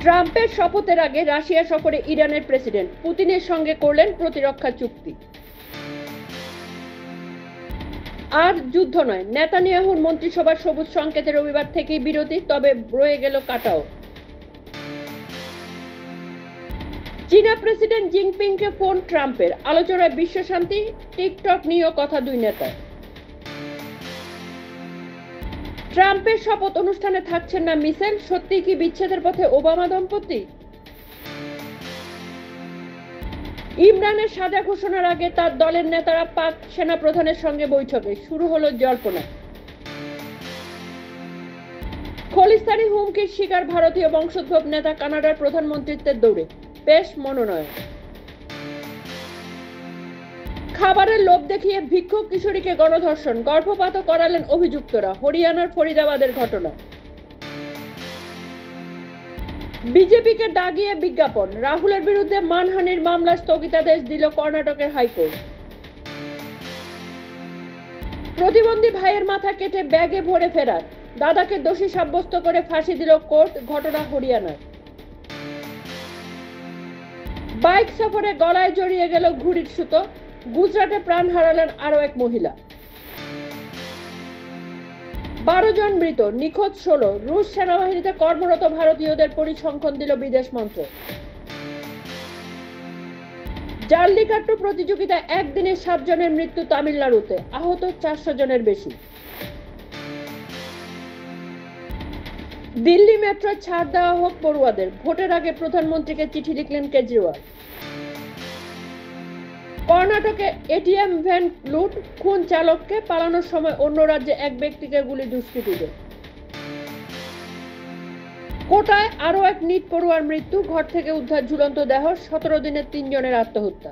ট্রাম্পের শপথের আগে রাশিয়া সফরে ইরানের প্রেসিডেন্ট পুতিনের সঙ্গে করলেন প্রতিরক্ষা চুক্তি। আর যুদ্ধ নয়, নেতানিয়াহুর মন্ত্রিসভার সবুজ সংকেতে রবিবার থেকেই বিরতি, তবে রয়ে গেল কাটাও। চীনা প্রেসিডেন্ট জিনপিংকে ফোন ট্রাম্পের, আলোচনায় বিশ্বশান্তি, টিকটক নিয়েও কথা দুই নেতার। ট্রাম্পের শপথ অনুষ্ঠানে থাকছেন না মিশেল, সত্যি কি বিচ্ছেদের পথে ওবামা দম্পতি? ইমরানের সাজা ঘোষণার আগে তার দলের নেতারা পাক সেনা প্রধানের সঙ্গে বৈঠকে, শুরু হলো জল্পনা। খলিস্তানি হুমকির শিকার ভারতীয় বংশোদ্ভব নেতা কানাডার প্রধানমন্ত্রীত্বের দৌড়ে, বেশ মনোনয়ন। খাবারের লোভ দেখিয়ে ভিক্ষুক কিশোরীকে গণধর্ষণ, গর্ভপাতও করালেন অভিযুক্তরা, হরিয়ানার ফরিদাবাদের ঘটনা। বিজেপিকে দাগিয়ে বিজ্ঞাপন, রাহুলের বিরুদ্ধে মানহানির মামলা স্থগিতাদেশ দিল কর্ণাটকের হাইকোর্ট। প্রতিবন্ধী ভাইয়ের মাথা কেটে ব্যাগে ভরে ফেরার, দাদাকে দোষী সাব্যস্ত করে ফাঁসি দিল কোর্ট, ঘটনা হরিয়ানার। বাইক সফরে গলায় জড়িয়ে গেল ঘুড়ির সুতো, গুজরাটে প্রাণ হারালেন আরো এক মহিলা। 12 জন মৃত, নিখোঁজ 16। রুশ সেনাবাহিনীতে কর্মরত ভারতীয়দের পরিসংখ্যান দিল বিদেশ মন্ত্রক। জাল্লিকাট্টু প্রতিযোগিতায় একদিনে 7 জনের মৃত্যু তামিলনাড়ুতে, আহত 400 জনের বেশি। দিল্লি মেট্রোয় ছাড় দেওয়া হোক পড়ুয়াদের, ভোটের আগে প্রধানমন্ত্রীকে চিঠি লিখলেন কেজরিওয়াল। কর্ণাটকে এটিএম ভ্যান লুট, খুন চালককে, পালানোর সময় অন্য রাজ্যে এক ব্যক্তিকে গুলি দুষ্কৃতীদের। কোটায় আরো এক নিট পড়ুয়ার মৃত্যু, ঘর থেকে উদ্ধার ঝুলন্ত দেহ, 17 দিনে 3 জনের আত্মহত্যা।